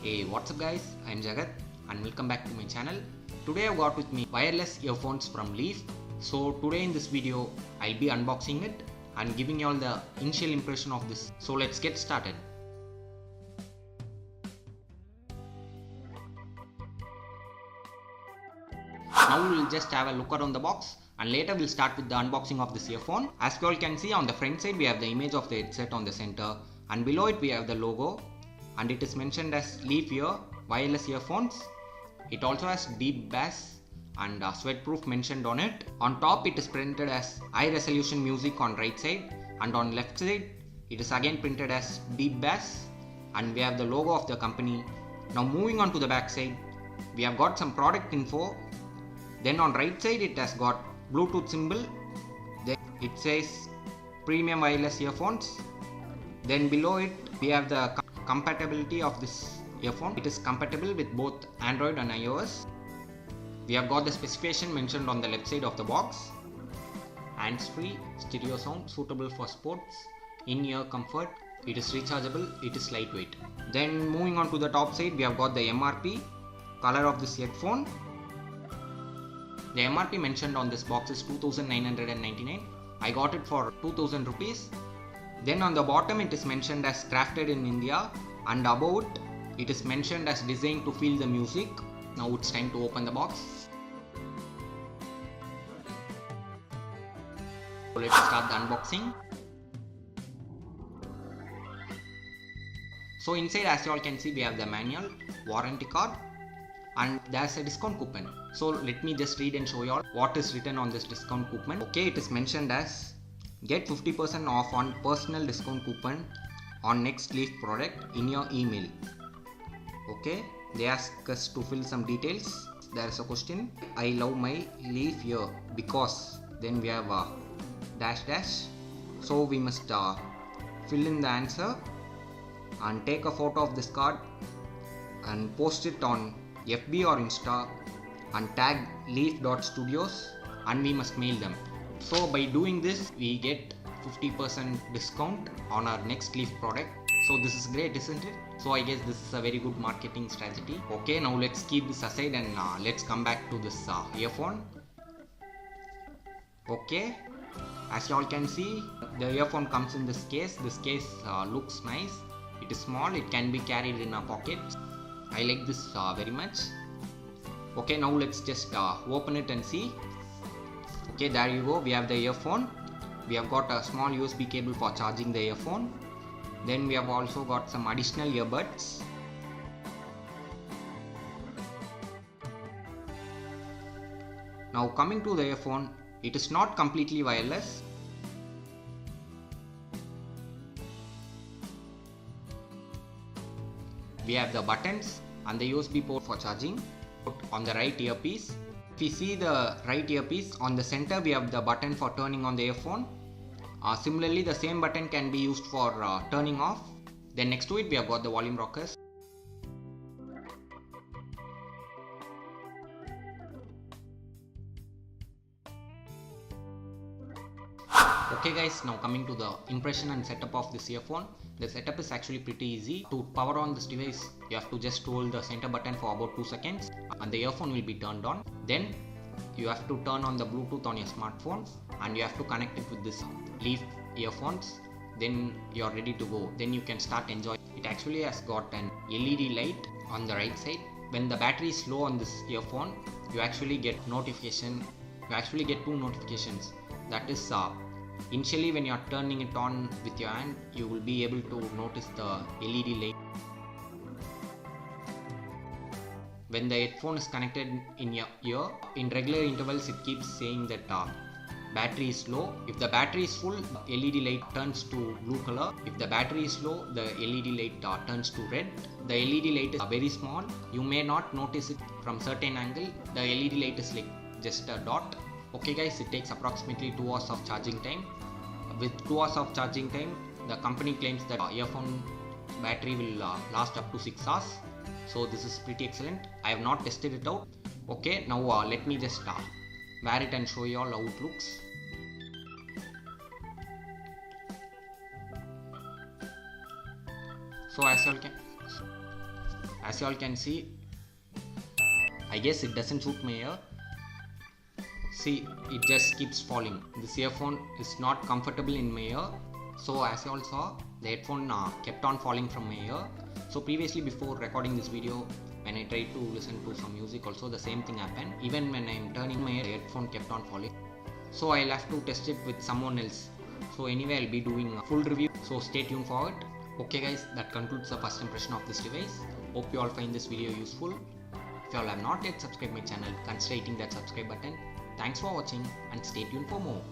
Hey, what's up guys, I'm Jagat and welcome back to my channel. Today I've got with me wireless earphones from Leaf. So today in this video I'll be unboxing it and giving you all the initial impression of this. So let's get started. Now we'll just have a look around the box and later we'll start with the unboxing of this earphone. As you all can see, on the front side we have the image of the headset on the center and below it we have the logo and it is mentioned as Leaf Ear wireless earphones. It also has deep bass and sweatproof mentioned on it. On top it is printed as high resolution music on right side and on left side it is again printed as deep bass and we have the logo of the company. Now moving on to the back side, we have got some product info. Then on right side it has got Bluetooth symbol. Then it says premium wireless earphones. Then below it we have the compatibility of this earphone. It is compatible with both Android and iOS. We have got the specification mentioned on the left side of the box. Hands-free, stereo sound, suitable for sports, in-ear comfort. It is rechargeable, it is lightweight. Then moving on to the top side, we have got the MRP, color of this headphone. The MRP mentioned on this box is 2999. I got it for 2000 rupees. Then on the bottom it is mentioned as crafted in India and above it is mentioned as designed to feel the music. Now it's time to open the box. So let's start the unboxing. So inside, as you all can see, we have the manual, warranty card and there's a discount coupon. So let me just read and show you all what is written on this discount coupon. Okay, it is mentioned as get 50% off on personal discount coupon on next Leaf product in your email. Okay, they ask us to fill some details. There is a question. I love my Leaf Ear because, then we have a dash dash. So we must fill in the answer and take a photo of this card and post it on FB or Insta and tag leaf.studios and we must mail them. So by doing this we get 50% discount on our next Leaf product. So this is great, isn't it? So I guess this is a very good marketing strategy. Okay, now let's keep this aside and let's come back to this earphone. Okay, as you all can see, the earphone comes in this case. This case looks nice. It is small, it can be carried in a pocket. I like this very much. Okay, now let's just open it and see. Okay, there you go, we have the earphone. We have got a small USB cable for charging the earphone. Then we have also got some additional earbuds. Now coming to the earphone, it is not completely wireless. We have the buttons and the USB port for charging. On the right earpiece, if you see the right earpiece, on the center we have the button for turning on the earphone. Similarly, the same button can be used for turning off. Then next to it we have got the volume rockers. Okay guys, now coming to the impression and setup of this earphone. The setup is actually pretty easy. To power on this device, you have to just hold the center button for about 2 seconds and the earphone will be turned on. Then you have to turn on the Bluetooth on your smartphone and you have to connect it with this Leaf earphones. Then you are ready to go. Then you can start enjoying. It actually has got an LED light on the right side. When the battery is low on this earphone, you actually get notification. You actually get 2 notifications. That is initially when you are turning it on with your hand, you will be able to notice the LED light. When the headphone is connected in your ear, in regular intervals it keeps saying that battery is low. If the battery is full, the LED light turns to blue color. If the battery is low, the LED light turns to red. The LED light is very small. You may not notice it from certain angle. The LED light is like just a dot. Okay guys, it takes approximately 2 hours of charging time. With 2 hours of charging time, the company claims that earphone battery will last up to 6 hours. So this is pretty excellent. I have not tested it out. Okay, now let me just wear it and show you all how it looks. So As you all can see, I guess it doesn't suit my ear. See, it just keeps falling. This earphone is not comfortable in my ear. So as you all saw, the headphone kept on falling from my ear. So previously, before recording this video, when I tried to listen to some music also, the same thing happened. Even when I am turning my ear, the headphone kept on falling. So I'll have to test it with someone else. So anyway, I'll be doing a full review, so stay tuned for it. Okay guys, that concludes the first impression of this device. Hope you all find this video useful. If you all have not yet subscribed my channel, consider hitting that subscribe button. Thanks for watching and stay tuned for more.